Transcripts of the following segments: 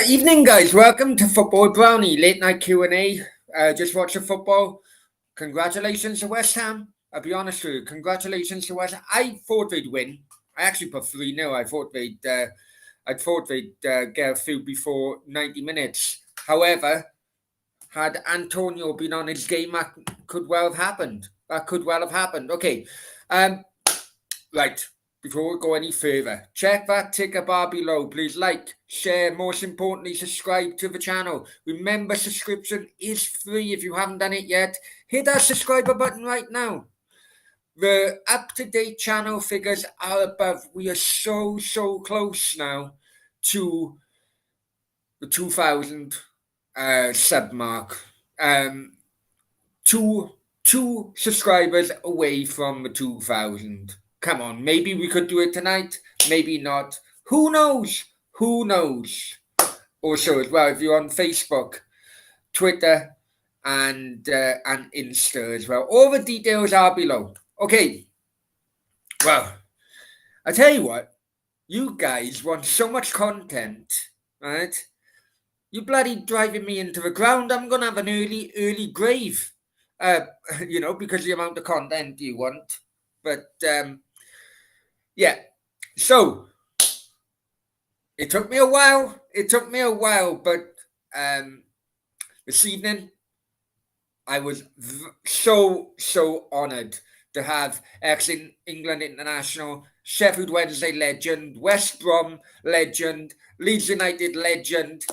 Evening, guys. Welcome to Football Brownie late night Q&A. Just watch the football. Congratulations to West Ham. I'll be honest with you. Congratulations to West Ham. I thought they'd win. I actually put 3-0. I thought they'd get a few before 90 minutes. However, had Antonio been on his game, that could well have happened. Okay. Right. Before we go any further, check that ticker bar below. Please like, share, most importantly, subscribe to the channel. Remember, subscription is free if you haven't done it yet. Hit that subscriber button right now. The up-to-date channel figures are above. We are so close now to the 2,000 sub mark. Two subscribers away from the 2,000. Come on, maybe we could do it tonight, maybe not. Who knows? Also, as well, if you're on Facebook, Twitter, and Insta as well, all the details are below. Okay, well, I tell you what, you guys want so much content, right? You bloody driving me into the ground. I'm gonna have an early grave, because of the amount of content you want. But yeah, so it took me a while. But this evening I was so honoured to have ex-England international, Sheffield Wednesday legend, West Brom legend, Leeds United legend,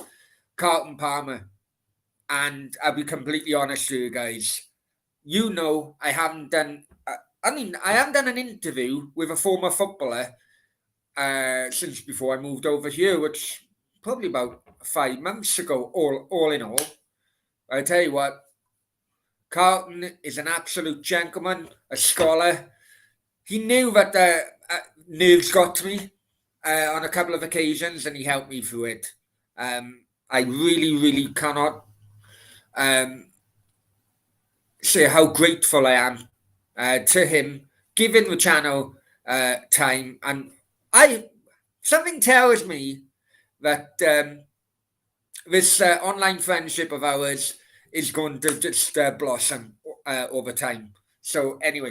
Carlton Palmer. And I'll be completely honest with you guys. You know, I haven't done an interview with a former footballer since before I moved over here, which probably about 5 months ago, all in all. I tell you what, Carlton is an absolute gentleman, a scholar. He knew that nerves got to me on a couple of occasions, and he helped me through it. I really cannot say how grateful I am to him, giving the channel time, and something tells me that this online friendship of ours is going to just blossom over time. So anyway,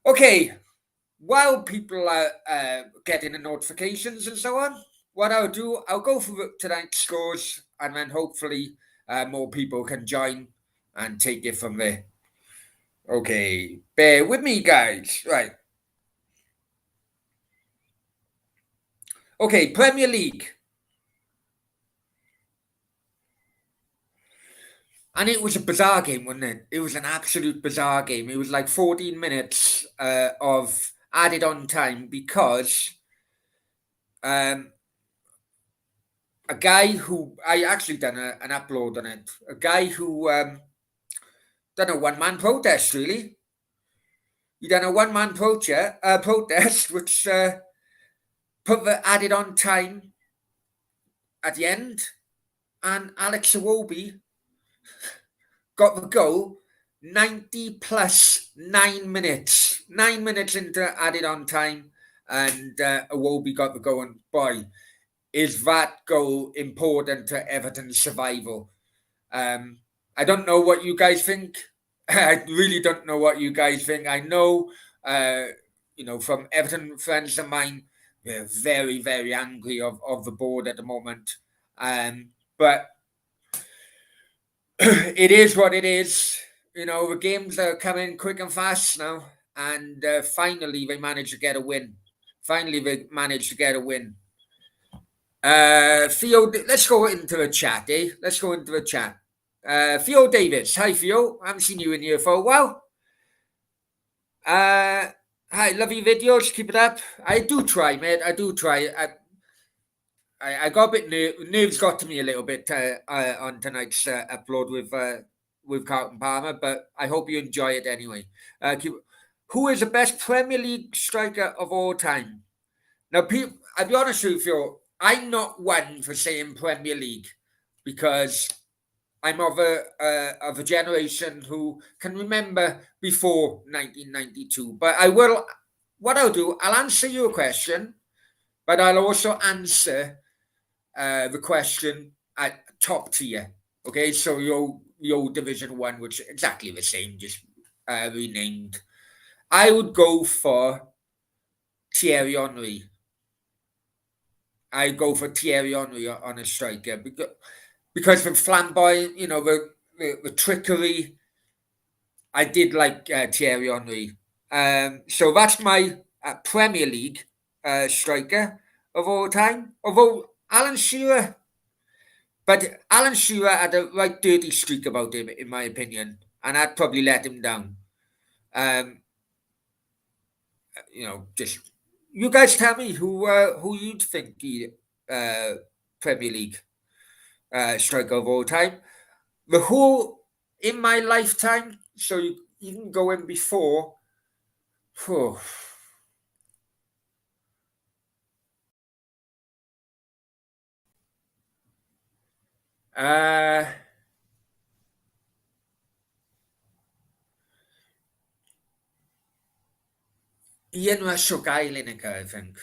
okay, while people are getting the notifications and so on, what I'll do, I'll go through tonight's scores, and then hopefully more people can join and take it from there. Okay, bear with me, guys. Right. Okay, Premier League. And it was a bizarre game, wasn't it? It was an absolute bizarre game. It was like 14 minutes of added on time because a guy who, I actually done an upload on it, a guy who done a one-man protest, really. He done a one-man protest, which put the added on time at the end, and Alex Iwobi got the goal 90 plus 9 minutes. 9 minutes into added on time, and Iwobi got the goal. And boy, is that goal important to Everton's survival. I don't know what you guys think. I really don't know what you guys think. I know, from Everton friends of mine, they're very angry of the board at the moment. But it is what it is. The games are coming quick and fast now. And finally, they managed to get a win. Theo, let's go into the chat, Theo Davis. Hi, Theo. I haven't seen you in here for a while. Hi, love your videos. Keep it up. I do try, mate. I got a bit nerves got to me a little bit on tonight's upload with Carlton Palmer, but I hope you enjoy it anyway. Who is the best Premier League striker of all time? Now, I'll be honest with you, I'm not one for saying Premier League because I'm of a generation who can remember before 1992. But I'll answer your question, but I'll also answer the question at top tier. Okay, so your Division One, which is exactly the same, just renamed. I would go for Thierry Henry. I go for Thierry Henry on a striker because the flamboyant, the trickery. I did like Thierry Henry. So that's my Premier League striker of all time. Although Alan Shearer had a right dirty streak about him, in my opinion, and I'd probably let him down. Um, just you guys tell me who you'd think the Premier League striker of all time. The whole in my lifetime, so you can go in before. Phew. Uh, Ian Rush o gael I think.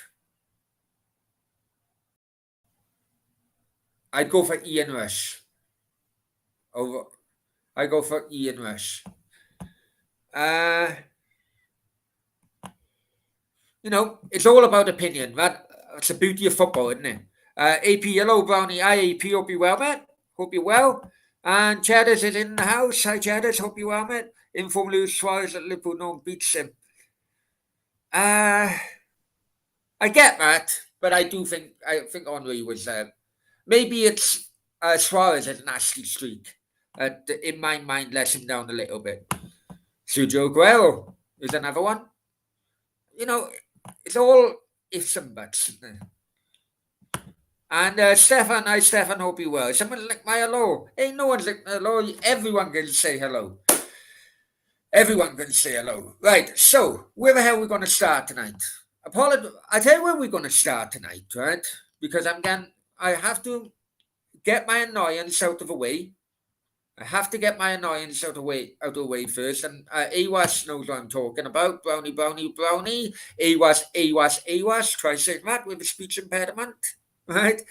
I'd go for Ian Rush. Over, I go for Ian Rush. Uh, it's all about opinion. That's the beauty of football, isn't it? AP, hello, Brownie. Hi, AP. Hope you well, mate. Hope you well. And Cheddars is in the house. Hi, Cheddars. Hope you well, mate. Inform Luis Suarez at Liverpool. No one beats him. Uh, I get that, but I think Henry was. Maybe it's Suarez has a nasty streak. In my mind, lets him down a little bit. Sergio Aguero is another one. It's all ifs and buts. Isn't it? And Stefan, hi Stefan, hope you well. Someone lick my hello. Hey, no one's licked my hello. Everyone can say hello. Everyone can say hello. Right, so where the hell are we going to start tonight? I tell you where we're going to start tonight, right? Because I have to get my annoyance out of the way. I have to get my annoyance out of the way first. And AWAS knows what I'm talking about. Brownie, brownie, brownie. AWAS, AWAS, AWAS. Try saying that with a speech impediment. Right?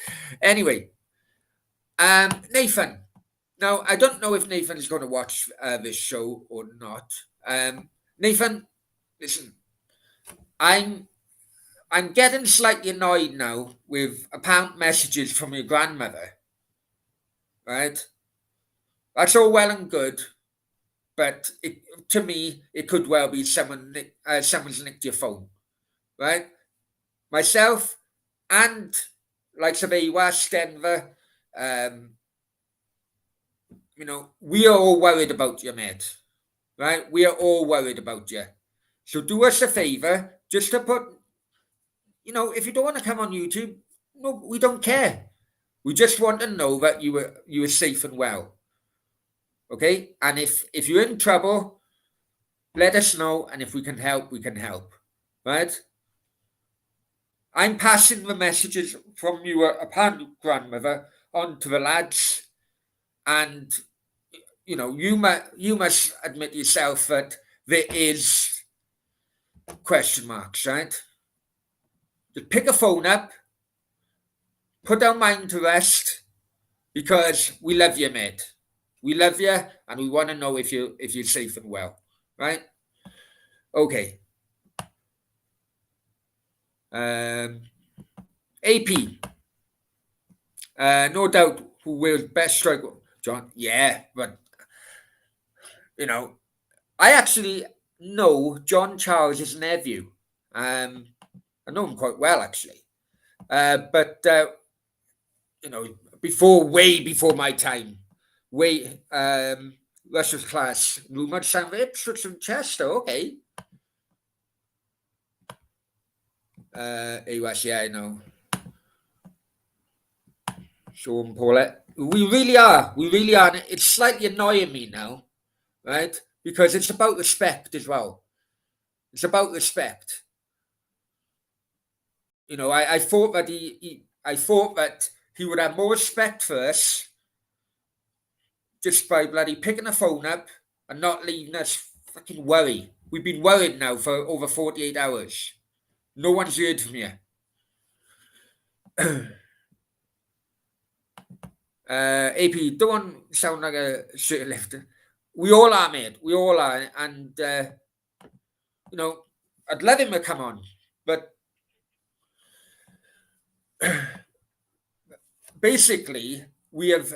Anyway, Nathan. Now, I don't know if Nathan is going to watch this show or not. Nathan, listen, I'm I'm getting slightly annoyed now with apparent messages from your grandmother. Right? That's all well and good, but to me, it could well be someone's nicked your phone. Right? Myself and like Sabiwa, Denver, um, we are all worried about you, mate. Right? We are all worried about you. So do us a favor, just to put, if you don't want to come on YouTube, no, we don't care. We just want to know that you were safe and well. Okay? And if you're in trouble, let us know, and if we can help, we can help. Right? I'm passing the messages from your apparent grandmother on to the lads, and you must admit yourself that there is question marks, right? Just pick a phone up, put our mind to rest, because we love you, mate. We love you, and we want to know if you're safe and well, right? Okay. AP, no doubt, who will best strike, John? Yeah, but I actually know John Charles' nephew. I know him quite well, actually. But way before my time, Russell's class, rumored sound of Ipswich and Chester. Okay. AWAS, yeah, I know. Sean Paulette. We really are. It's slightly annoying me now, right? Because it's about respect as well. It's about respect. I thought that he would have more respect for us just by bloody picking the phone up and not leaving us fucking worry. We've been worried now for over 48 hours. No one's heard from you. AP, don't sound like a shit lifter. We all are, mate. We all are. And, you know, I'd let him come on. But basically, we have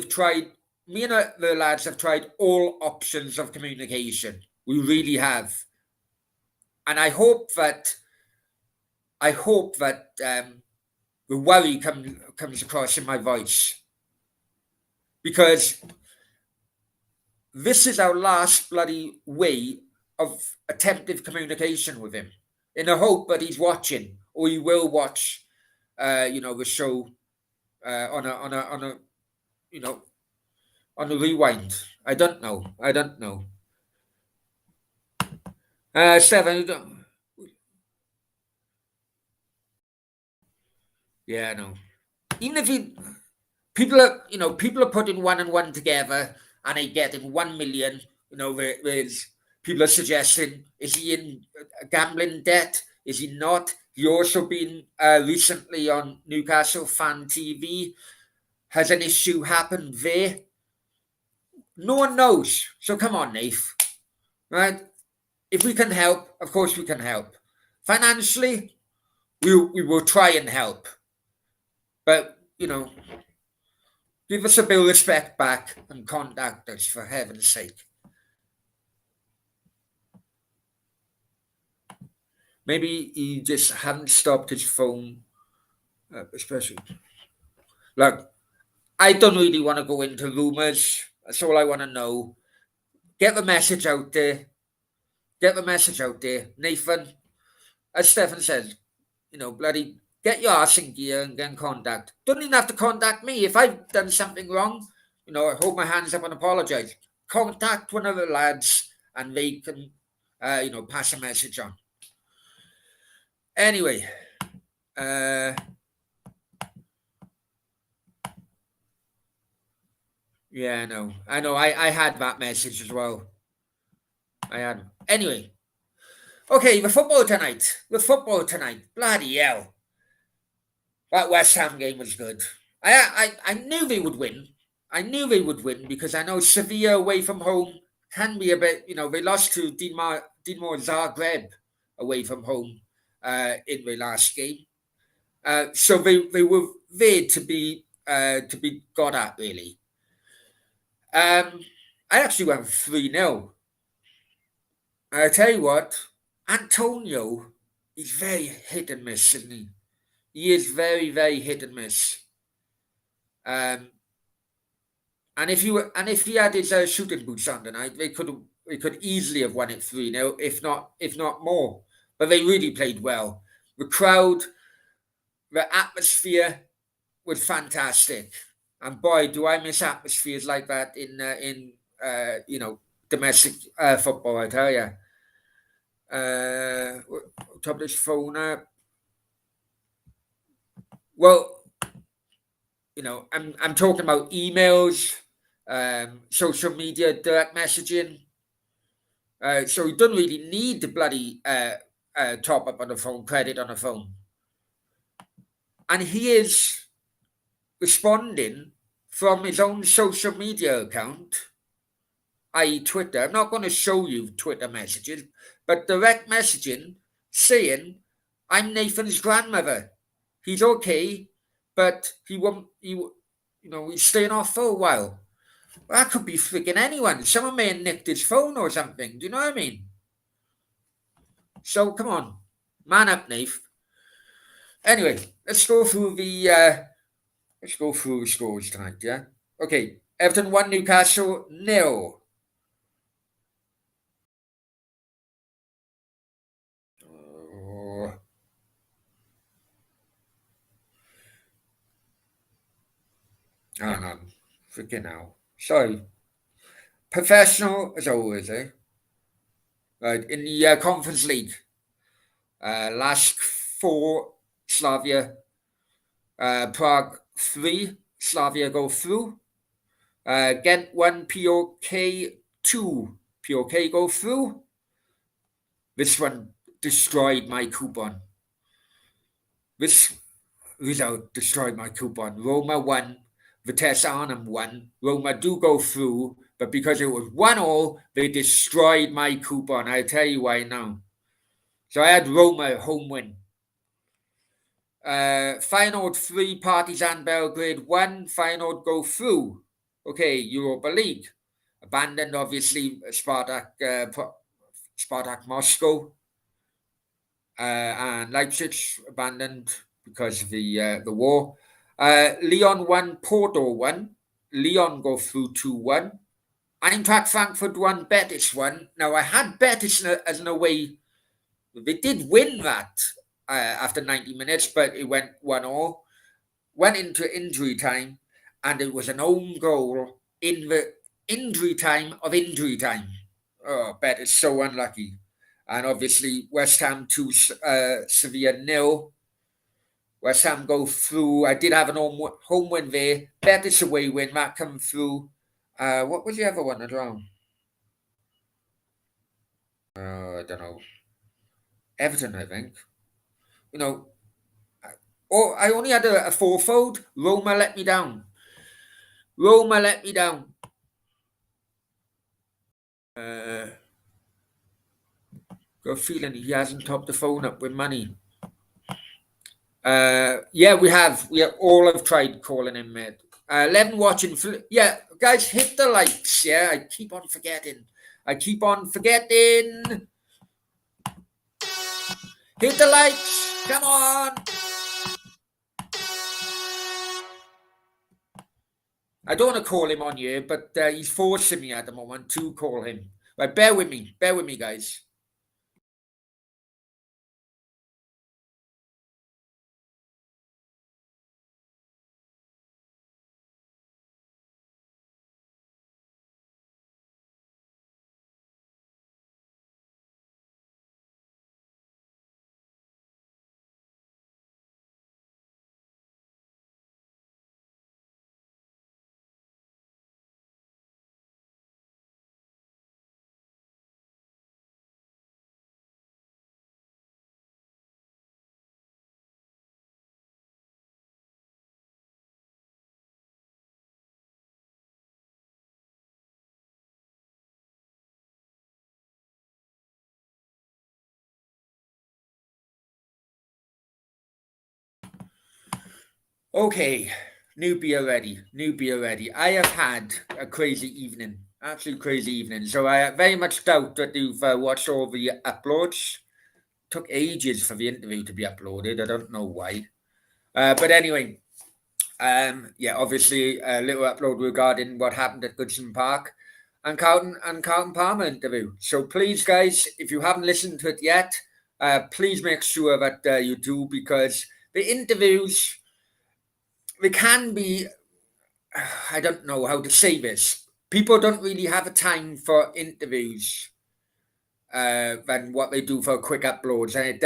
tried, me and the lads have tried all options of communication. We really have. And I hope that the worry comes across in my voice, because this is our last bloody way of attempted communication with him, in the hope that he's watching, or he will watch, the show on a you know on a rewind. I don't know. I don't know. Seven. Yeah, I know. Even if he people are putting one and one together, and they getting 1 million. There's people are suggesting, is he in gambling debt? Is he not? He also been recently on Newcastle Fan TV. Has an issue happened there? No one knows. So come on, Nath. Right? If we can help, of course we can help. Financially, we will try and help. But, give us a bit of respect back and contact us, for heaven's sake. Maybe he just hadn't stopped his phone, especially. Look, I don't really want to go into rumours. That's all I want to know. Get the message out there. Get the message out there. Nathan, as Stefan says, bloody get your arse in gear and get in contact. Don't even have to contact me. If I've done something wrong, I hold my hands up and apologise. Contact one of the lads, and they can, pass a message on. Anyway, yeah, I know. I had that message as well. I had. Anyway, okay, the football tonight. Bloody hell. That West Ham game was good. I knew they would win. I knew they would win, because I know Sevilla away from home can be a bit, they lost to Dinamo Zagreb away from home in the last game. So they were there to be got at, really. I actually went 3-0. I tell you what, Antonio is very hit and miss, isn't he? He is very, very hit and miss. Um, and if he had his shooting boots on tonight, they could easily have won it 3-0, if not more. But they really played well. The crowd, the atmosphere was fantastic, and boy, do I miss atmospheres like that in domestic football. I tell you. Top of this phone up. Well, I'm talking about emails, social media, direct messaging. So you don't really need the bloody top up on the phone, credit on the phone. And he is responding from his own social media account, i.e. Twitter. I'm not going to show you Twitter messages, but direct messaging saying, I'm Nathan's grandmother. He's okay, but he's staying off for a while. Well, that could be freaking anyone. Someone may have nicked his phone or something. Do you know what I mean? So come on, man up, Nath. Anyway, let's go through the scores tonight. Yeah. Okay. Everton 1, Newcastle 0. Hang on. Freaking hell. Sorry. Professional as always, eh? Right. In the Conference League, last 4, Slavia, Prague 3, Slavia go through. Ghent 1, POK 2, POK go through. This one destroyed my coupon. This result destroyed my coupon. Roma 1, Vitesse Arnhem won. Roma do go through, but because it was 1-0, they destroyed my coupon. I'll tell you why now. So I had Roma home win. Feyenoord 3, Partizan Belgrade 1, Feyenoord go through. Okay, Europa League. Abandoned, obviously, Spartak Moscow. And Leipzig abandoned because of the war. Lyon 1, Porto 1. Lyon go through 2-1. Eintracht Frankfurt 1, Betis 1. Now, I had Betis as an away. They did win that after 90 minutes, but it went 1-0. Went into injury time, and it was an own goal in the injury time of injury time. Oh, Betis so unlucky. And obviously, West Ham 2, Sevilla 0. West Ham go through. I did have an home win there. Betis away win, that come through. What was the other one as well? I don't know. Everton, I think. You know, I only had a fourfold. Roma let me down. Roma let me down. Got a feeling he hasn't topped the phone up with money. Yeah, we have. We all have tried calling him, mate. 11 watching. Yeah, guys, hit the likes. Yeah, I keep on forgetting. Hit the likes. Come on. I don't want to call him on here, but he's forcing me at the moment to call him. Right, bear with me, guys. Okay, new beer ready. I have had a crazy evening, absolute crazy evening. So I very much doubt that you've watched all the uploads. Took ages for the interview to be uploaded. I don't know why. But anyway, yeah, obviously a little upload regarding what happened at Goodson Park and Carlton Palmer interview. So please, guys, if you haven't listened to it yet, please make sure that you do, because the interviews, they can be, I don't know how to say this. People don't really have a time for interviews than what they do for quick uploads, and it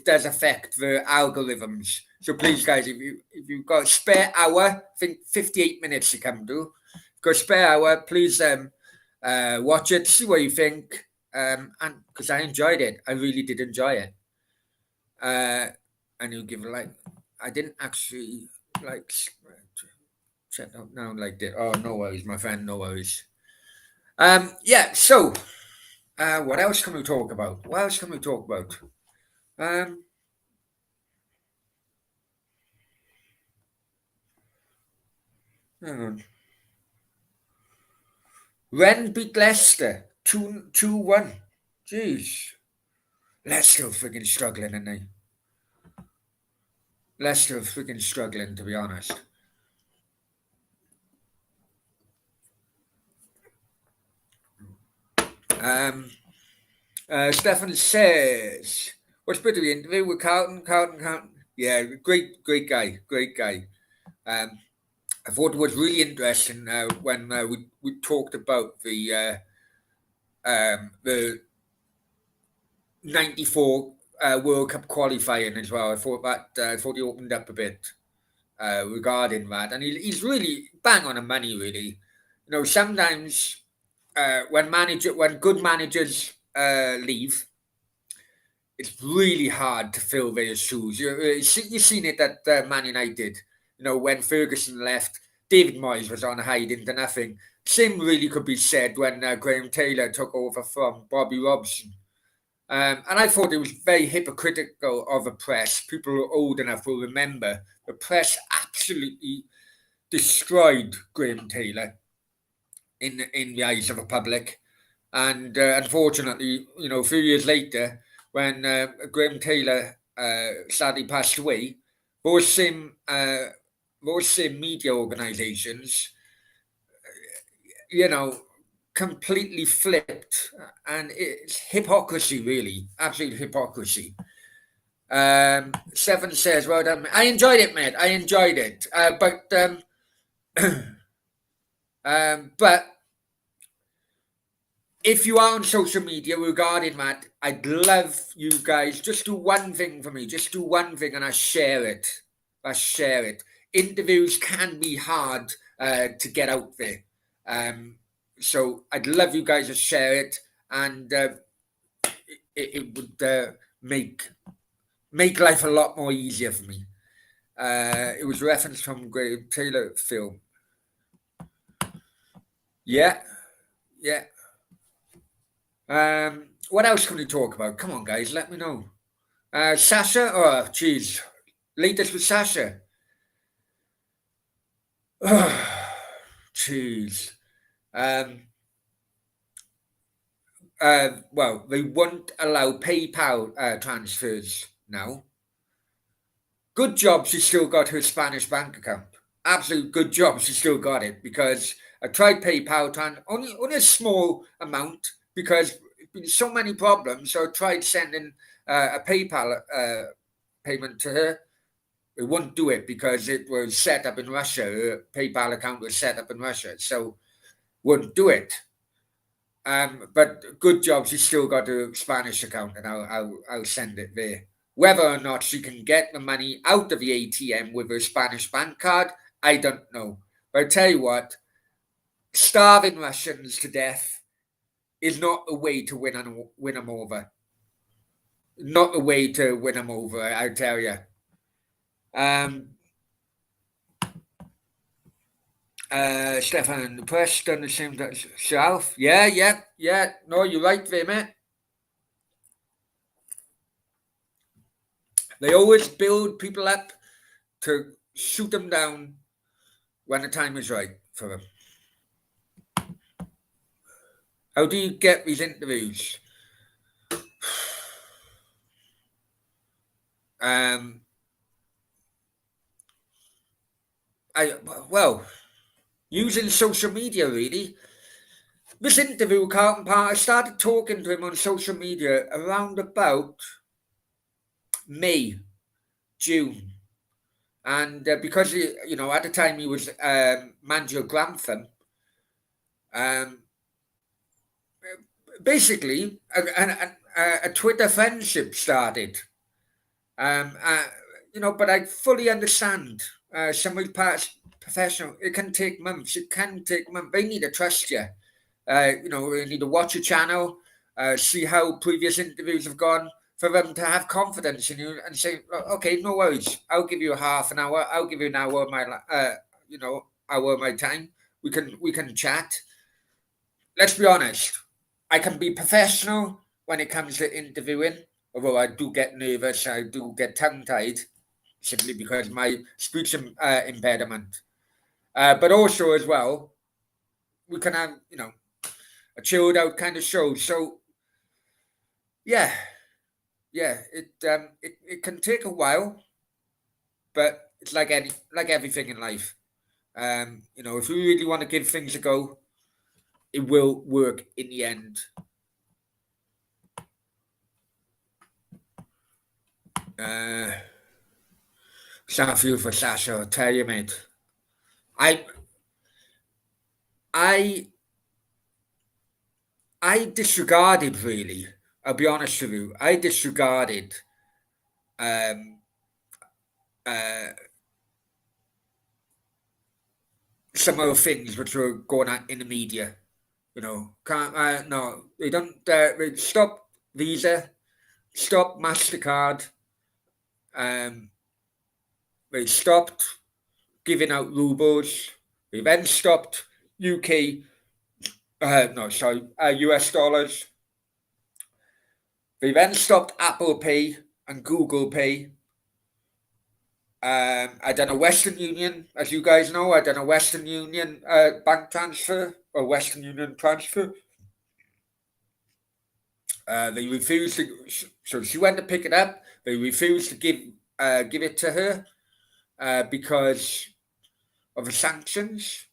does affect the algorithms. So please, guys, if you've got a spare hour, I think 58 minutes to come to, got a spare hour, please watch it, see what you think, and because I enjoyed it, I really did enjoy it. And you give it like, I didn't actually like check out now like that. Oh, no worries, my friend, no worries. Yeah. So. What else can we talk about? Hang on. Rennes beat Leicester 2-1. Jeez. Leicester are freaking struggling, aren't they? Leicester are freaking struggling, to be honest. Stefan says, what's better the interview with Carlton? Yeah, great guy. I thought it was really interesting when we talked about the 94 World Cup qualifying as well. I thought he opened up a bit regarding that, and he's really bang on the money. Really, you know, sometimes when good managers leave, it's really hard to fill their shoes. You've seen it at Man United. You know, when Ferguson left, David Moyes was on hiding to nothing. Same really could be said when Graham Taylor took over from Bobby Robson. And I thought it was very hypocritical of the press. People who are old enough will remember the press absolutely destroyed Graham Taylor in the eyes of the public. And unfortunately, a few years later, when Graham Taylor sadly passed away, those same media organisations, completely flipped, and it's hypocrisy, really, absolute hypocrisy. Seven says, "Well done." I enjoyed it, mate. I enjoyed it, but if you are on social media regarding that, I'd love you guys just do one thing for me. Just do one thing, and I share it. Interviews can be hard to get out there, so I'd love you guys to share it, and it would make life a lot more easier for me. It was referenced from Graham Taylor film. Yeah. What else can we talk about? Come on, guys, let me know. Sasha? Oh, jeez. Latest with Sasha. Jeez. Well, they won't allow PayPal transfers now. Good job she still got her Spanish bank account. Absolute good job she still got it, because I tried PayPal, only a small amount, because there's been so many problems. So I tried sending a PayPal payment to her. It wouldn't do it because it was set up in Russia. Her PayPal account was set up in Russia, so wouldn't do it. But good job, she's still got a Spanish account, and I'll send it there. Whether or not she can get the money out of the ATM with her Spanish bank card, I don't know. But I tell you what, starving Russians to death is not a way to win them over. Not a way to win them over, I tell you. Stefan, the press done the same to South. Yeah. No, you're right there, mate. They always build people up to shoot them down when the time is right for them. How do you get these interviews? Using social media, really. This interview, Carlton Park, I started talking to him on social media around about May, June. And because, at the time he was manager of Grantham, basically a Twitter friendship started. But I fully understand somebody's past professional. It can take months. They need to trust you. They need to watch your channel, see how previous interviews have gone, for them to have confidence in you and say, okay, no worries. I'll give you half an hour. I'll give you an hour of my, hour of my time. We can chat. Let's be honest. I can be professional when it comes to interviewing, although I do get nervous. I do get tongue-tied, simply because of my speech impediment. But also as well, we can have, a chilled out kind of show. So, yeah, it can take a while, but it's like everything in life. If you really want to give things a go, it will work in the end. Sad feel for Sasha, I'll tell you, mate. I disregarded, really. I'll be honest with you. I disregarded some of the things which were going on in the media. No, they don't. They stop Visa, stop MasterCard. They stopped giving out rubles. They then stopped UK, no, sorry, US dollars. They then stopped Apple Pay and Google Pay. I done a Western Union, as you guys know. I done a Western Union bank transfer or Western Union transfer. They refused to, so she went to pick it up. They refused to give it to her because of the sanctions.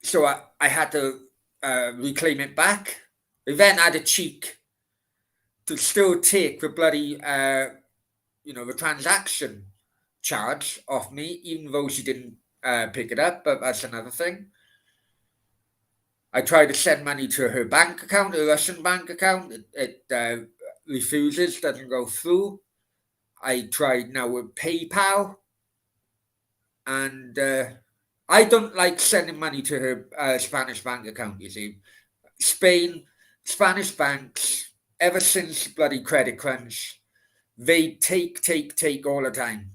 So I had to reclaim it back. They then had a cheek to still take the bloody, the transaction charge off me, even though she didn't pick it up. But that's another thing. I tried to send money to her bank account, her Russian bank account. It refuses, doesn't go through. I tried now with PayPal, and I don't like sending money to her Spanish bank account. You see, Spanish banks, ever since bloody credit crunch, they take all the time.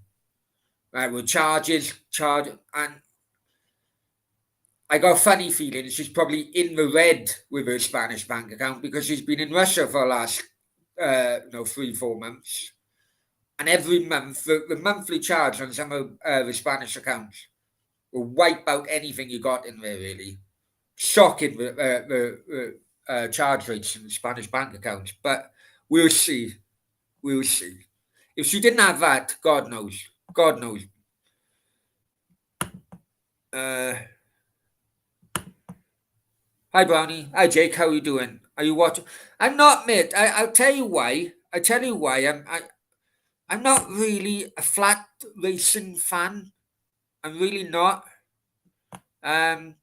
With charge, and I got funny feelings. She's probably in the red with her Spanish bank account because she's been in Russia for the last 3-4 months. And every month, the monthly charge on some of the Spanish accounts will wipe out anything you got in there, really. Shocking, the charge rates in the Spanish bank accounts. But we'll see. We'll see. If she didn't have that, God knows. God knows. Hi, Brownie. Hi, Jake. How are you doing? Are you watching? I'm not, mate. I'll tell you why. I'm not really a flat racing fan. I'm really not. Um,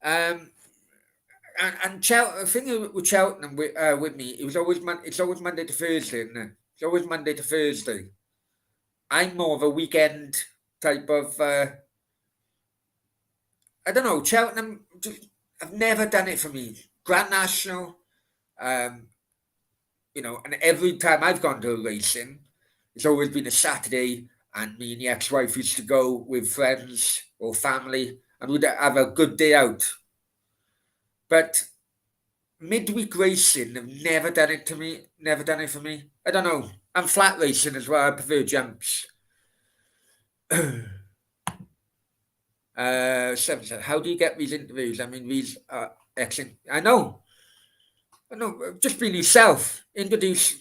um, and the thing with Cheltenham with me, it's always Monday to Thursday, isn't it? It's always Monday to Thursday. I'm more of a weekend type of. I don't know. Cheltenham, I've never done it for me. Grand National, um, and every time I've gone to a racing, it's always been a Saturday, and me and the ex-wife used to go with friends or family, and we'd have a good day out. But midweek racing, have never done it to me. Never done it for me. I don't know. I'm flat racing as well. I prefer jumps. Seven said, "How do you get these interviews? I mean, these are excellent. I know. Just being yourself. Introduce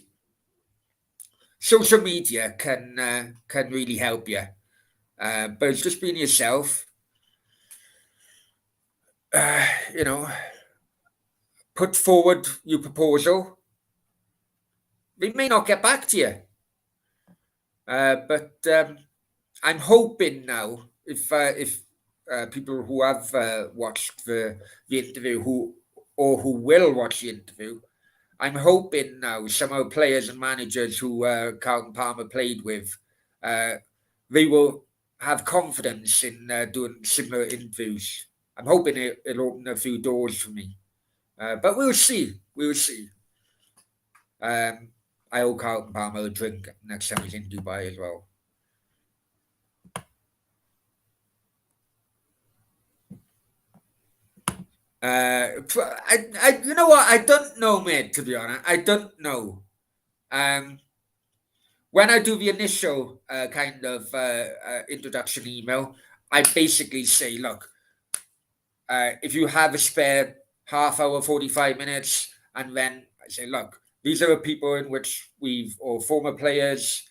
social media can really help you. But it's just being yourself. Uh, you know, put forward your proposal. They may not get back to you, but I'm hoping now if people who have watched the interview who will watch the interview, I'm hoping now some of the players and managers who Carlton Palmer played with, they will have confidence in doing similar interviews. I'm hoping it'll open a few doors for me. But we'll see. We'll see. I owe Carlton Palmer a drink next time he's in Dubai as well. You know what? I don't know, mate. To be honest, I don't know. When I do the initial kind of introduction email, I basically say, look, if you have a spare half hour, 45 minutes, and then I say, look, these are the people in which or former players,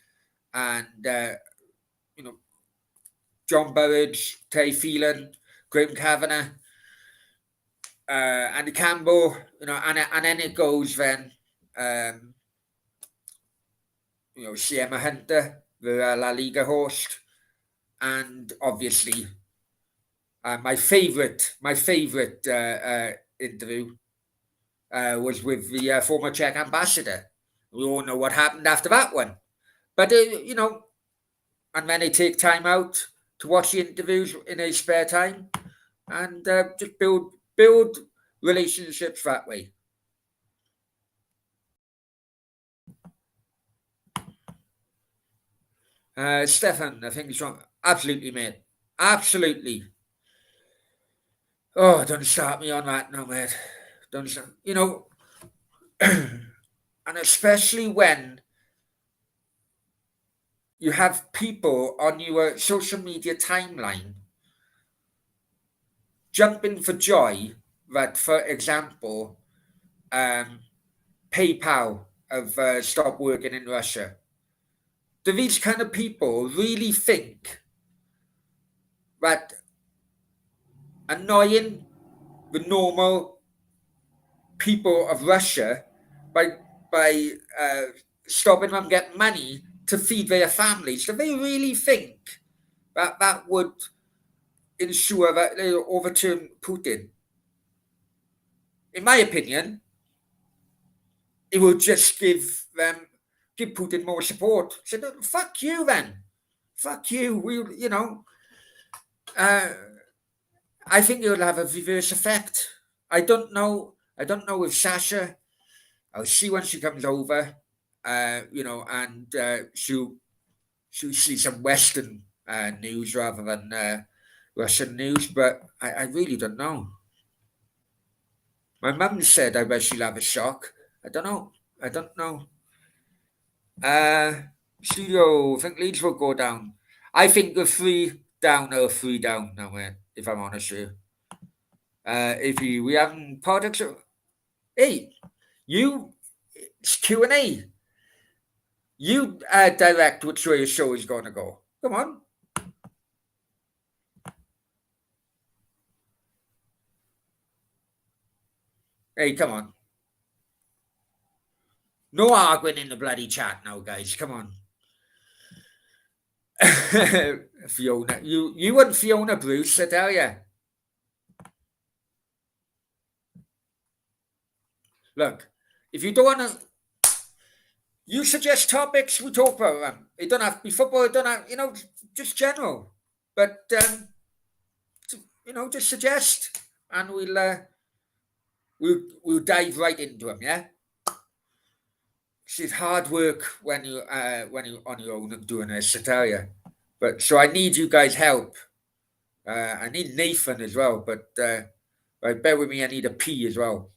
and John Burridge, Terry Phelan, Graham Kavanagh, Andy Campbell, and then it goes then, Siema Hunter, the La Liga host, and obviously my favorite interview was with the former Czech ambassador. We all know what happened after that one, but and then they take time out to watch the interviews in their spare time, and just build relationships that way. Stefan, I think he's wrong. Absolutely, mate. Absolutely. Oh, don't start me on that now, mate. Don't start. And especially when you have people on your social media timeline jumping for joy that, for example, um, PayPal have stopped working in Russia. Do these kind of people really think that annoying the normal people of Russia by by stopping them getting money to feed their families? Do they really think that that would ensure that they overturn Putin? In my opinion, it will just give Putin more support. So fuck you then, fuck you. Uh, I think it will have a reverse effect. I don't know. I don't know if Sasha. I'll see when she comes over. And she'll see some Western news rather than Russian news. But I really don't know. My mum said I bet she'll have a shock. I don't know. I don't know. Uh, Studio, I think Leeds will go down. I think the three down or three down now, man, if I'm honest with you. If we haven't products, hey, you, it's Q&A. You direct which way your show is going to go. Come on. Hey, come on. No arguing in the bloody chat now, guys. Come on. Fiona, you and Fiona Bruce, I tell you. Look, if you don't want to, you suggest topics, we talk about them. It don't have to be football. It don't have, just general. But just suggest, and we'll dive right into them. Yeah, it's hard work when you on your own doing this, I tell you. But so I need you guys' help. I need Nathan as well, but bear with me. I need a P as well.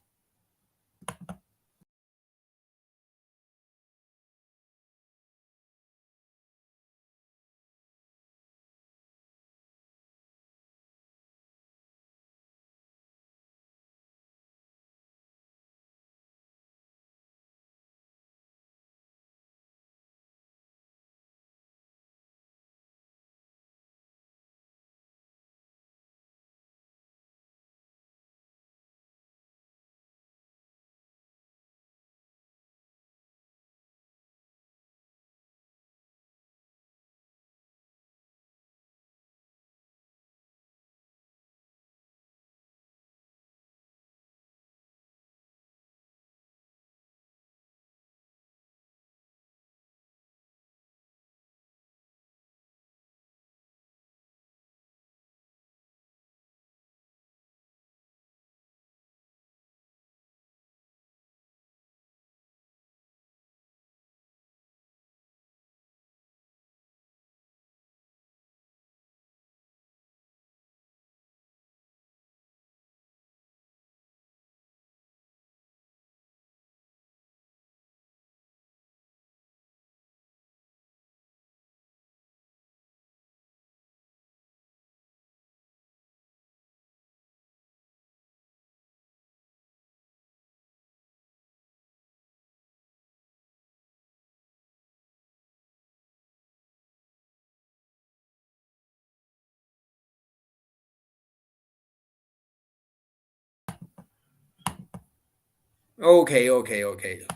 Okay.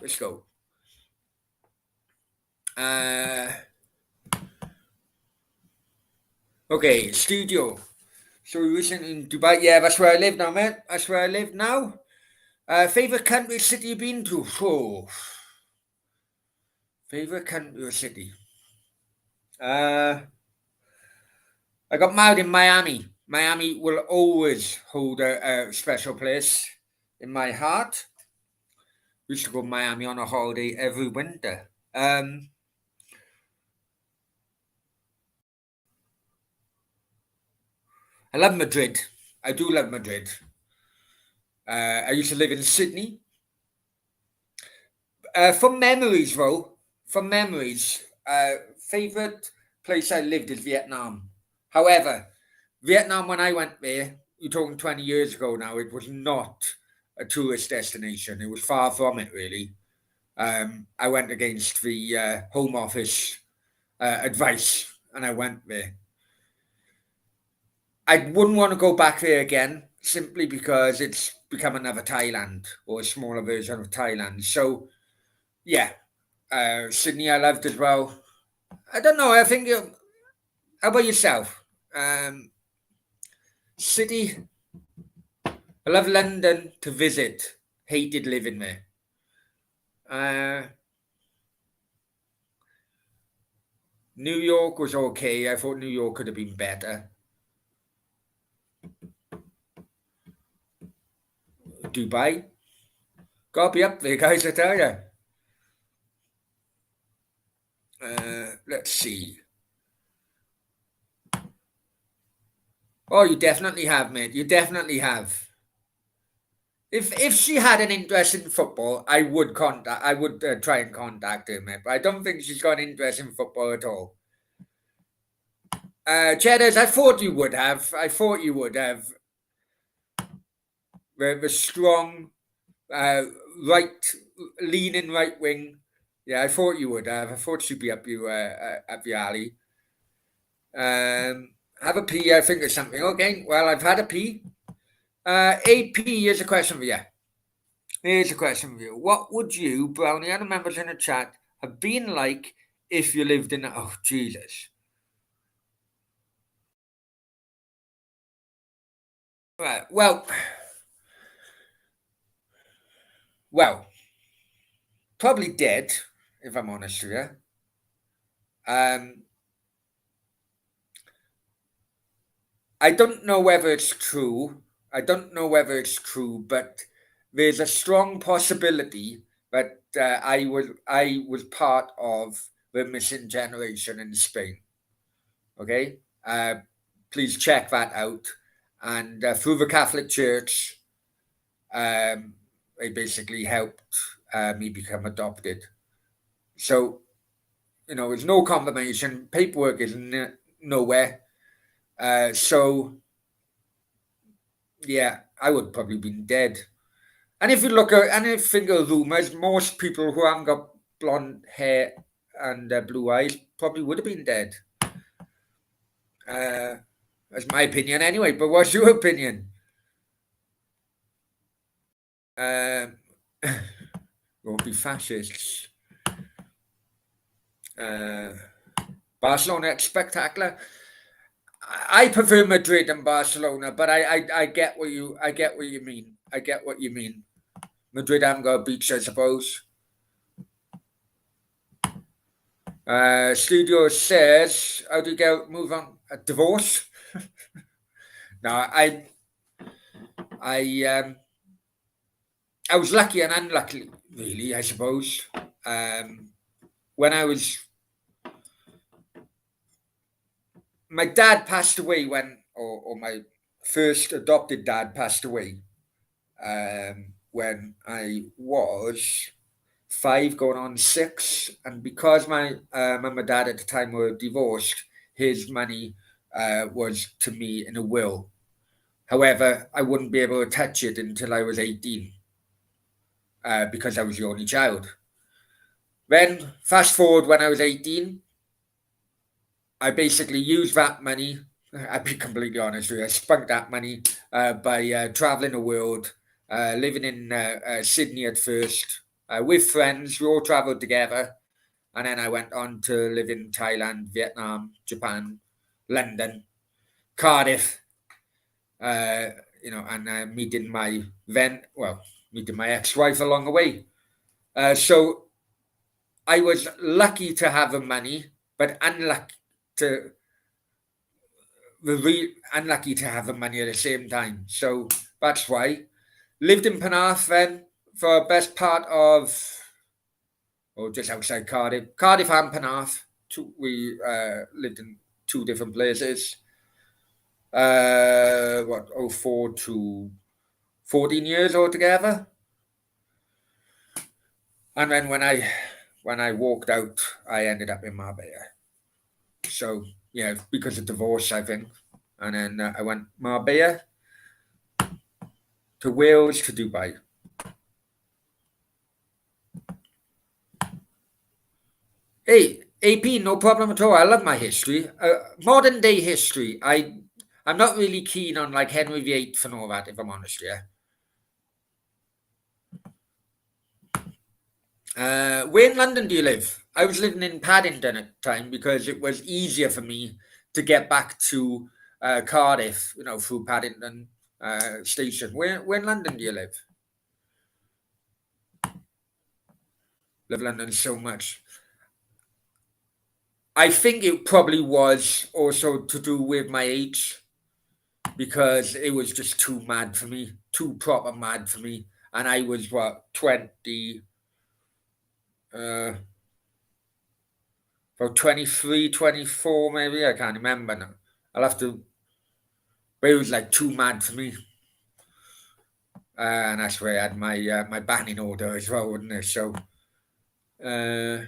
Let's go. Uh, okay, studio. So we listen in Dubai. Yeah, that's where I live now, mate. That's where I live now. Favorite country city you've been to? Oh, favorite country or city? Uh, I got married in Miami. Miami will always hold a special place in my heart. We used to go to Miami on a holiday every winter. I love Madrid. I do love Madrid. I used to live in Sydney. From memories, though, from memories, favorite place I lived is Vietnam. However, Vietnam, when I went there, you're talking 20 years ago now, it was not a tourist destination. It was far from it, really. I went against the Home Office advice and I went there. I wouldn't want to go back there again simply because it's become another Thailand or a smaller version of Thailand. So, yeah, Sydney I loved as well. I don't know. I think. How about yourself? City. I love London to visit. Hated living there. Uh, New York was okay. I thought New York could have been better. Dubai. Gotta be up there, guys. I tell you. Let's see. Oh, you definitely have, mate. You definitely have. If she had an interest in football, I would contact. I would try and contact her, mate. But I don't think she's got an interest in football at all. Cheddars, I thought you would have. I thought you would have. The strong, uh, right, leaning right wing. Yeah, I thought you would have. I thought she'd be up your alley. Have a pee. I think or something. Okay. Well, I've had a pee. AP, here's a question for you. Here's a question for you. What would you, Brownie, and the members in the chat, have been like if you lived in? Oh, Jesus. Right. Well, probably dead, if I'm honest with you. Um, I don't know whether it's true. I don't know whether it's true, but there's a strong possibility that I was part of the missing generation in Spain. Okay, please check that out. And through the Catholic Church, they basically helped me become adopted. So there's no confirmation. Paperwork is nowhere. So yeah, I would probably been dead. And if you look at and if you think of rumors, most people who haven't got blonde hair and blue eyes probably would have been dead. That's my opinion anyway. But what's your opinion? Um, won't be fascists. Uh, Barcelona spectacular. I prefer Madrid and Barcelona, but I get what you mean. I get what you mean. Madrid haven't got a beach, I suppose. Studio says, how do you move on? A divorce? No, I I was lucky and unlucky, really, I suppose. When I was my dad passed away or my first adopted dad passed away when I was 5 going on 6, and because my mum and dad at the time were divorced, his money was to me in a will. However, I wouldn't be able to touch it until I was 18 because I was the only child. Then fast forward when I was 18, I basically used that money. I'll be completely honest with you. I spent that money by traveling the world, living in Sydney at first with friends. We all traveled together. And then I went on to live in Thailand, Vietnam, Japan, London, Cardiff, and meeting my ex-wife along the way. So I was lucky to have the money, but unlucky to have the money at the same time. So that's why lived in Penarth then for the best part of just outside Cardiff, and Penarth. We lived in 2 different places. What, 04 to 14 years altogether. And then when I walked out, I ended up in Marbella. So yeah, because of divorce, I think. And then I went Marbella to Wales to Dubai. Hey, AP, no problem at all. I love my history. Modern day history. I'm not really keen on like Henry VIII and all that, if I'm honest. Yeah. Where in London do you live? I was living in Paddington at the time because it was easier for me to get back to Cardiff, through Paddington station. Where in London do you live? Love London so much. I think it probably was also to do with my age because it was just too mad for me, too proper mad for me. And I was what, 20, uh, about 23, 24 maybe. I can't remember now. I'll have to, but it was like too mad for me. And that's where I had my banning order as well, wasn't it? So, uh,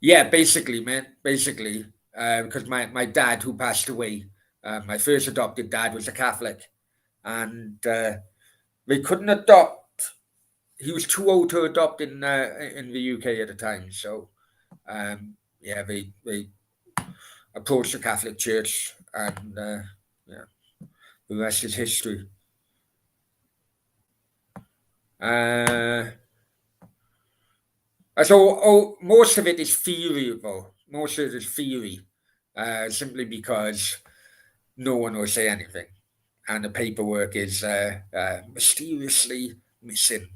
yeah, basically, man, basically, because my dad who passed away, my first adopted dad was a Catholic, and they couldn't adopt. He was too old to adopt in the UK at the time. So, yeah, they approached the Catholic Church, and yeah, the rest is history. Uh, most of it is theory, though. Most of it is theory, simply because no one will say anything, and the paperwork is mysteriously missing,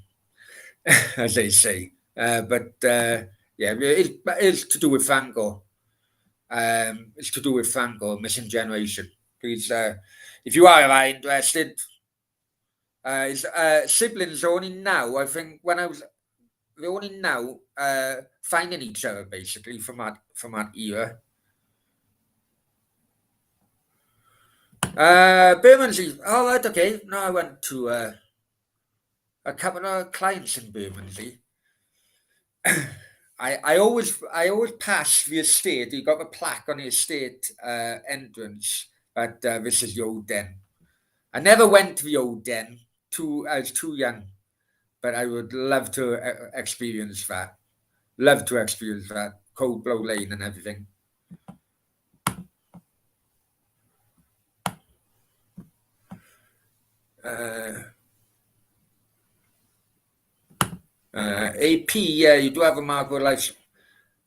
as they say. But yeah, it's to do with Franco. It's to do with Franco missing generation. Please, if you are interested, his siblings only now. I think when I was they're only now finding each other basically from that era. Bermondsey. All right, okay. No, I went to a couple of clients in Bermondsey. I always pass the estate. You got a plaque on the estate entrance, but this is the old den. I never went to the old den. I was too young, but I would love to experience that. Love to experience that Cold Blow Lane and everything. Uh, AP, yeah, you do have a marketable life.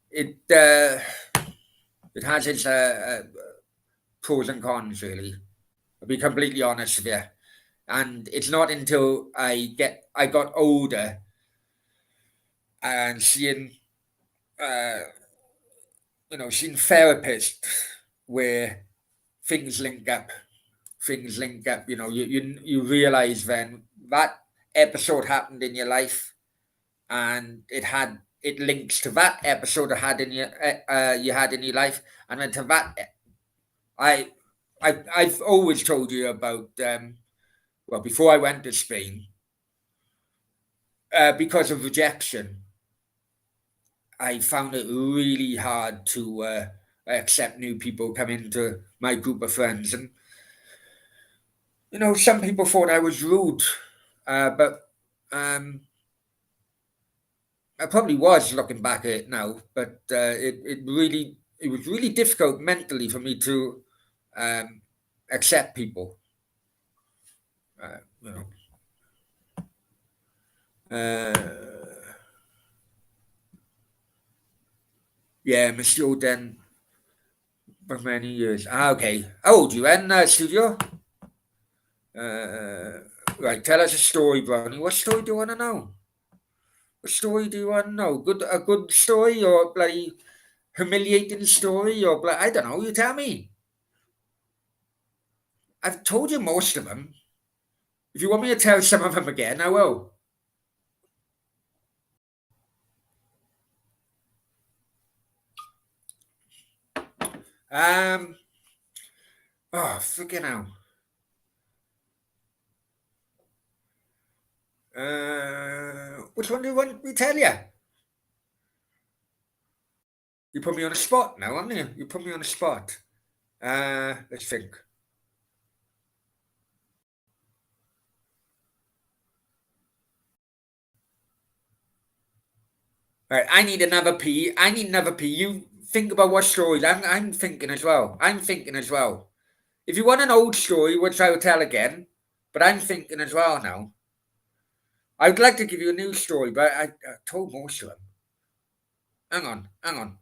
It has its pros and cons, really. I'll be completely honest with you. And it's not until I got older and uh, seeing therapists where things link up. Things link up. You realize then that episode happened in your life, and it links to that episode you had in your life, and then to that I I've always told you about well, before I went to Spain, because of rejection, I found it really hard to accept new people come into my group of friends, and some people thought I was rude, but I probably was looking back at it now, but it was really difficult mentally for me to um, accept people. Uh, you know, yeah, Mr. Oden for many years. Okay, how old you in studio? Uh, right, tell us a story, Brownie. What story do you want to know? What story do you want to know? A good story or bloody humiliating story or I don't know. You tell me. I've told you most of them. If you want me to tell some of them again, I will. Um. Oh, freaking hell. Which one do you want me to tell you? You put me on a spot now, haven't you? You put me on a spot. Let's think. Right, I need another P. I need another P. You think about what stories. I'm thinking as well. I'm thinking as well. If you want an old story, which I will tell again, but I'm thinking as well now. I would like to give you a new story, but I told most of them. Hang on, hang on.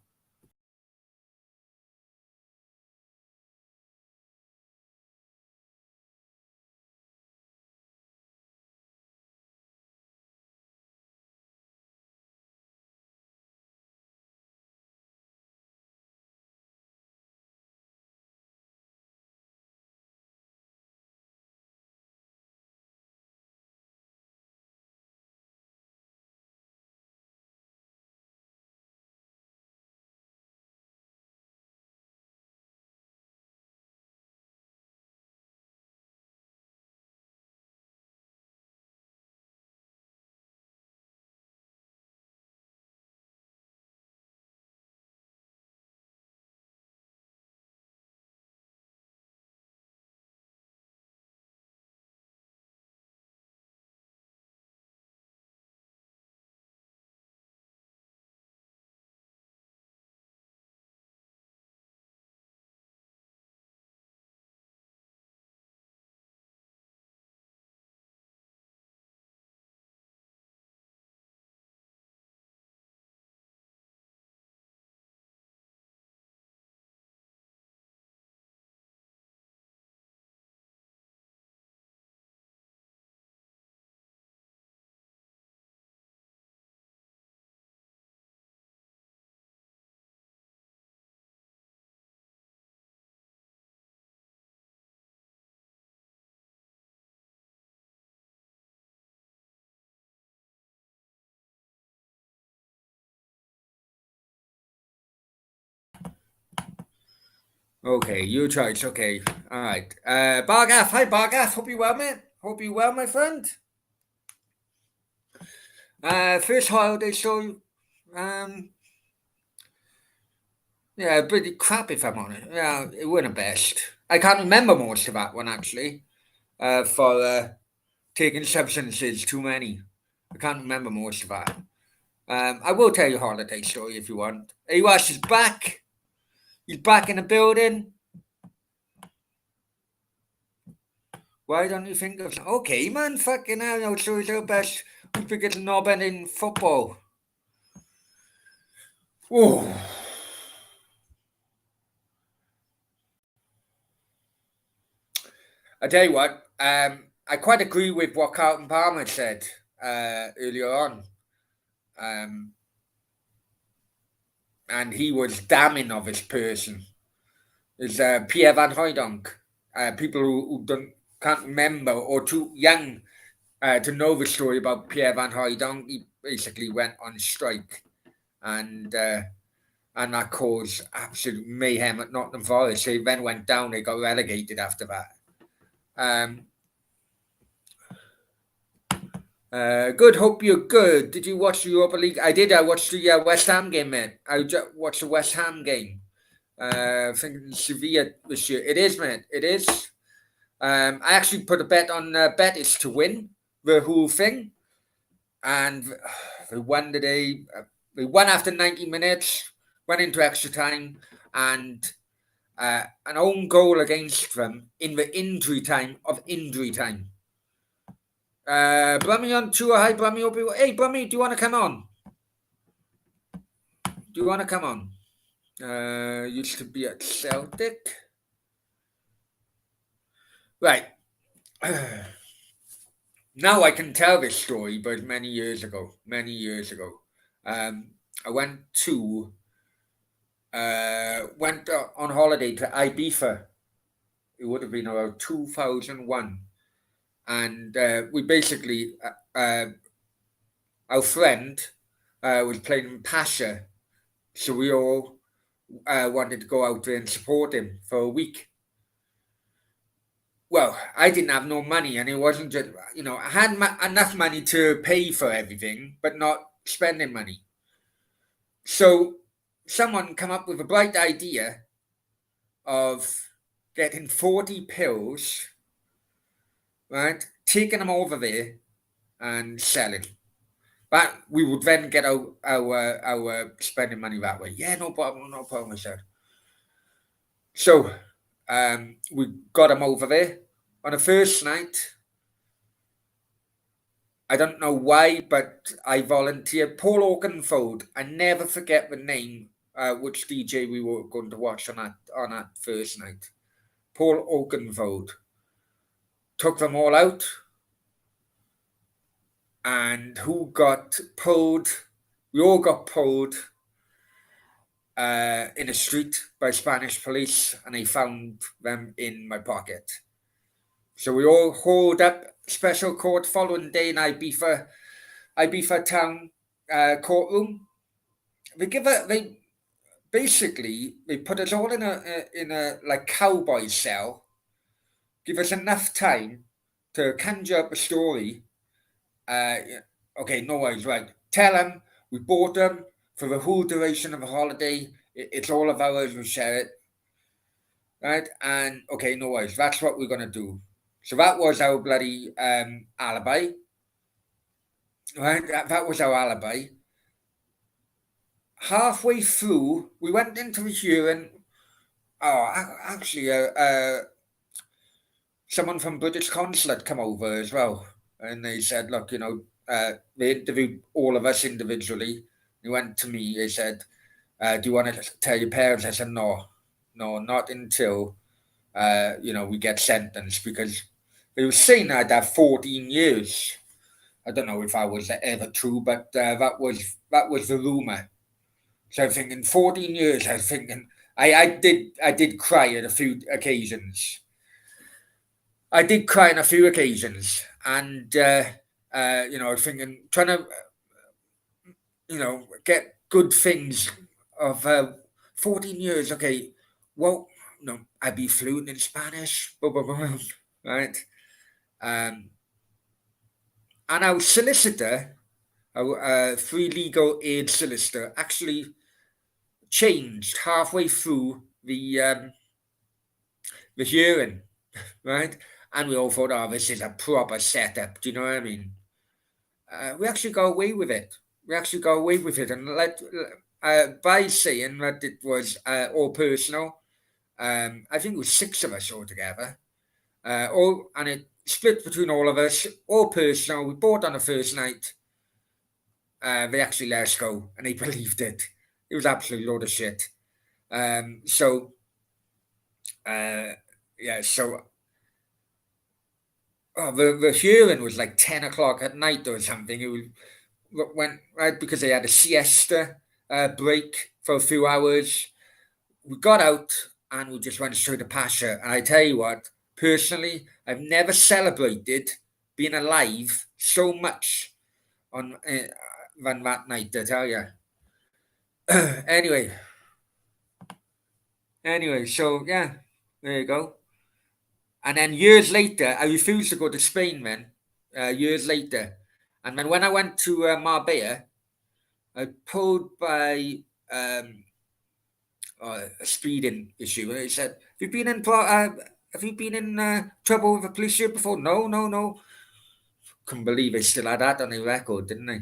Okay, your choice. Okay, all right. Bargaff. Hi, Bargaff. Hope you well, mate. Hope you well, my friend. First holiday show. Um, yeah, pretty crap if I'm honest. Yeah, it wasn't the best. I can't remember most of that one actually. For taking substances too many. I can't remember most of that. I will tell you a holiday story if you want. Awash is back. He's back in the building. Why don't you think of okay, man? Fucking hell, no, so is the best. We pick it knobbing in football. Oh, I tell you what. I quite agree with what Carlton Palmer said earlier on. Um, and he was damning of his person. Is Pierre Van Hooydonk. People who don't can't remember or too young to know the story about Pierre Van Hooydonk, he basically went on strike, and uh, and that caused absolute mayhem at Nottingham Forest. They then went down; they got relegated after that. Um, Good. Hope you're good. Did you watch the Europa League? I did. I watched the West Ham game, mate. Watched the West Ham game. I think in Sevilla this year. It is, mate. It is. I actually put a bet on Betis to win the whole thing, and they won today. They won after 90 minutes, went into extra time, and an own goal against them in the injury time of injury time. Brummy on tour. Hi, Brummy. Hey, Brummy, do you want to come on? Do you want to come on? Used to be at Celtic. Right. Now I can tell this story, but many years ago. Many years ago. I went on holiday to Ibiza. It would have been around 2001, and we basically our friend was playing in Pasha, so we all wanted to go out there and support him for a week. Well, I didn't have no money, and it wasn't just, I had enough money to pay for everything, but not spending money. So someone come up with a bright idea of getting 40 pills, right, taking them over there and selling. But we would then get our spending money that way. Yeah, no problem, no problem, I said. So we got them over there. On the first night, I don't know why, but I volunteered. Paul Oakenfold. I never forget the name, which DJ we were going to watch on that first night. Paul Oakenfold. Took them all out, and who got pulled? We all got pulled in the street by Spanish police, and they found them in my pocket. So we all hauled up special court following day in Ibiza town courtroom. They basically they put us all in a like cowboy cell. Give us enough time to conjure up a story. Yeah, okay, no worries, right. Tell them we bought them for the whole duration of the holiday. It's all of ours, we share it. Right? And okay, no worries. That's what we're gonna do. So that was our bloody alibi. Right? That was our alibi. Halfway through, we went into the hearing. Oh, actually, someone from British consulate come over as well, and they said, "Look, they interviewed all of us individually." They went to me. They said, "Do you want to tell your parents?" I said, "No, no, not until we get sentenced," because they were saying I'd have 14 years. I don't know if I was ever true, but that was the rumor. So I'm thinking 14 years. I was thinking I did cry at a few occasions. I did cry on a few occasions, and thinking trying to get good things of 14 years. Okay, well, no, I'd be fluent in Spanish, blah, blah, blah, right? Um, and our solicitor, our free legal aid solicitor, actually changed halfway through the hearing, right? And we all thought, oh, this is a proper setup. Do you know what I mean? We actually got away with it. We actually got away with it, and by saying that it was all personal. I think it was six of us altogether. And it split between all of us, all personal. We bought on the first night. They actually let us go, and they believed it. It was absolute load of shit. So yeah, so the hearing was like 10 o'clock at night or something. Went right because they had a siesta break for a few hours. We got out and we just went straight to Pasha. And I tell you what, personally, I've never celebrated being alive so much on than that night. I tell you. anyway, so yeah, there you go. And then years later, I refused to go to Spain. Then years later, and then when I went to Marbella, I pulled by a speeding issue. And he said, have you been in trouble with the police here before?" No, no, no. Couldn't believe they still had that on their record, didn't they?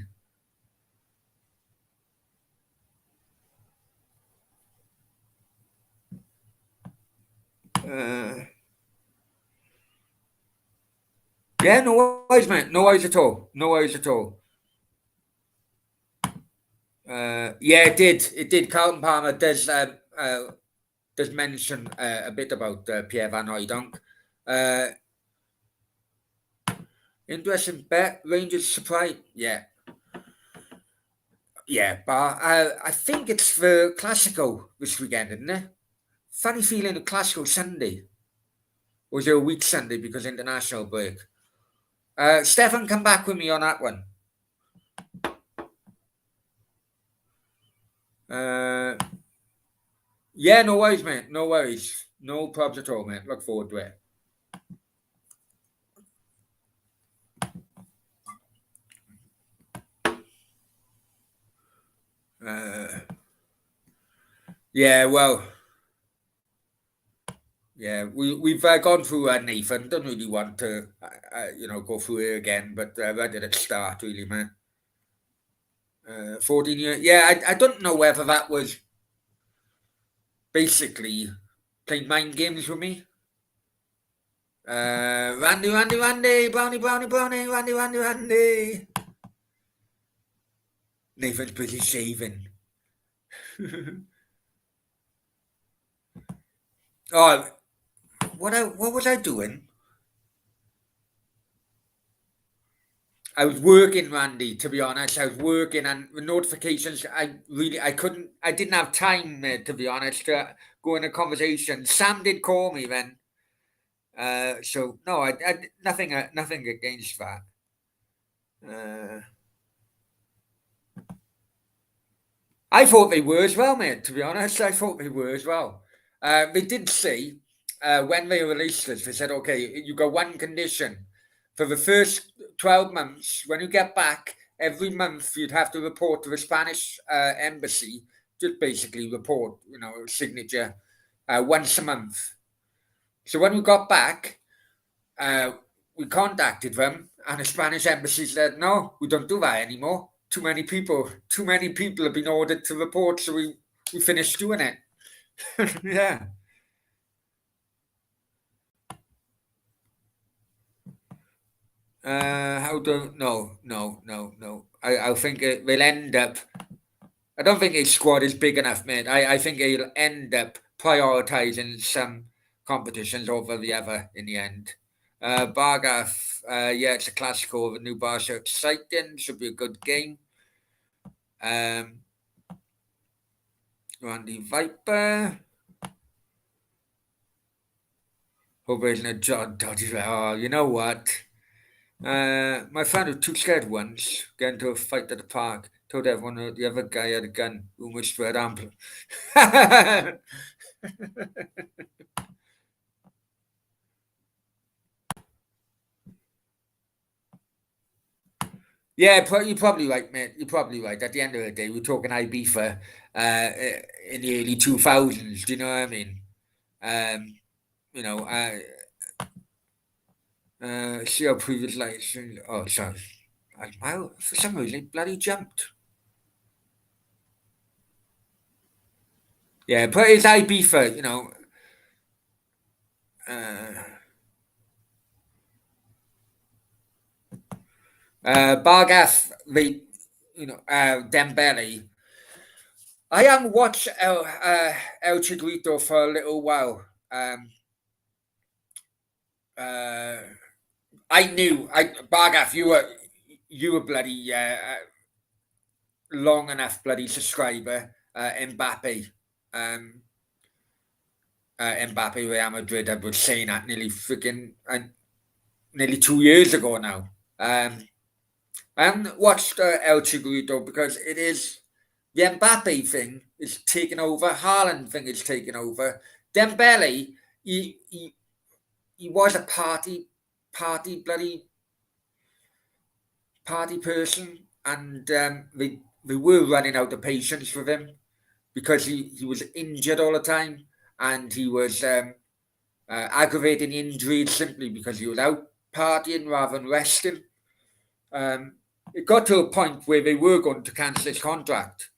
Uh, yeah, no worries, mate. No worries at all. No worries at all. Yeah, it did. It did. Carlton Palmer does mention a bit about Pierre Van Hooydonk. Interesting bet. Rangers supply. Yeah. Yeah, but I think it's the Classico this weekend, isn't it? Funny feeling the Classico Sunday. Or is it a week Sunday because international break? Stefan, come back with me on that one. Uh, Yeah, no worries, mate. No worries. No problems at all, mate. Look forward to it. Uh, yeah, well, yeah, we've gone through Nathan. Don't really want to, go through it again. But where did it start, really, man? 14 years. Yeah, I don't know whether that was basically playing mind games with me. Randy, Randy, Randy, Brownie, Brownie, Brownie, Randy, Randy, Randy. Nathan's busy shaving. Oh, what was I doing? I was working, Randy. To be honest, I was working, and the notifications. I didn't have time, to be honest, to go in a conversation. Sam did call me then, so no, nothing against that. Uh, I thought they were as well, mate. To be honest, I thought they were as well. They did say when they released this, they said, okay, you got one condition for the first 12 months. When you get back, every month you'd have to report to the Spanish embassy, just basically report, signature once a month. So when we got back, uh, we contacted them, and the Spanish embassy said, "No, we don't do that anymore. Too many people have been ordered to report, so we finished doing it." Yeah. How do no. I think they'll end up. I don't think his squad is big enough, mate. I think he'll end up prioritising some competitions over the other in the end. Bargath, yeah, it's a classical of a new Barca exciting. Should be a good game. Um, Randy Viper. Hope isn't a John Dodgy. Oh, you know what? My friend was too scared once, got into a fight at the park, told everyone that the other guy had a gun, who was spread ample. Yeah, you're probably right, mate. You're probably right. At the end of the day, we're talking Ibiza in the early 2000s. Do you know what I mean? Um, you know, see how previous lights. Oh, sorry. For some reason, it bloody jumped. Yeah, but it's Ibiza, Uh, Bargath, Dembele. I haven't watched El Chigrito for a little while. Uh, I knew, Bargath, you were bloody long enough bloody subscriber. Mbappe, um, Mbappe Real Madrid. I was saying that nearly 2 years ago now. I haven't watched El Chigrito because it is the Mbappe thing is taking over. Haaland thing is taking over. Dembele, he was a bloody party person, and they were running out of patience with him because he was injured all the time, and he was aggravating injuries simply because he was out partying rather than resting. Um, it got to a point where they were going to cancel his contract,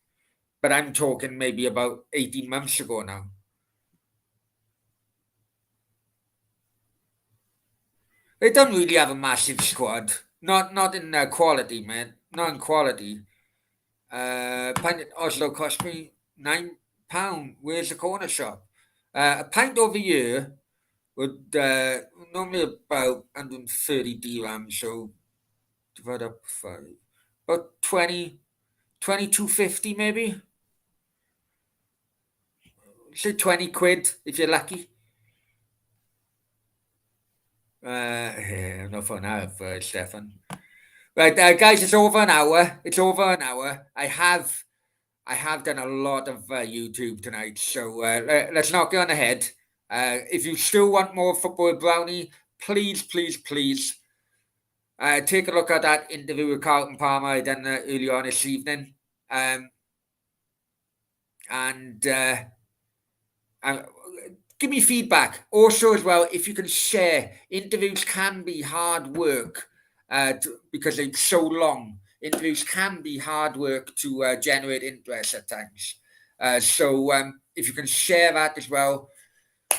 but I'm talking maybe about 18 months ago now. They don't really have a massive squad. Not in quality, man. Not in quality. Pint at Oslo cost me £9. Where's the corner shop? A pint over here would normally about 130 dirhams, so divide up five. About 22.50 maybe. Say 20 quid if you're lucky. Yeah, no fun now, Stefan. Right, guys, it's over an hour. It's over an hour. I have I have done a lot of YouTube tonight, so let's not get on ahead. If you still want more football brownie, please, please, please take a look at that interview with Carlton Palmer I done earlier on this evening. And give me feedback. Also, as well, if you can share, interviews can be hard work because they're so long. Interviews can be hard work to generate interest at times. So if you can share that as well,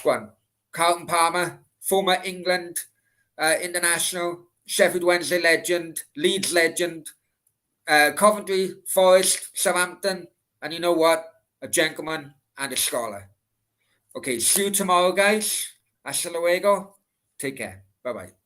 go on. Carlton Palmer, former England international, Sheffield Wednesday legend, Leeds legend, Coventry, Forest, Southampton, and you know what? A gentleman and a scholar. Okay, see you tomorrow, guys. Hasta luego. Take care. Bye bye.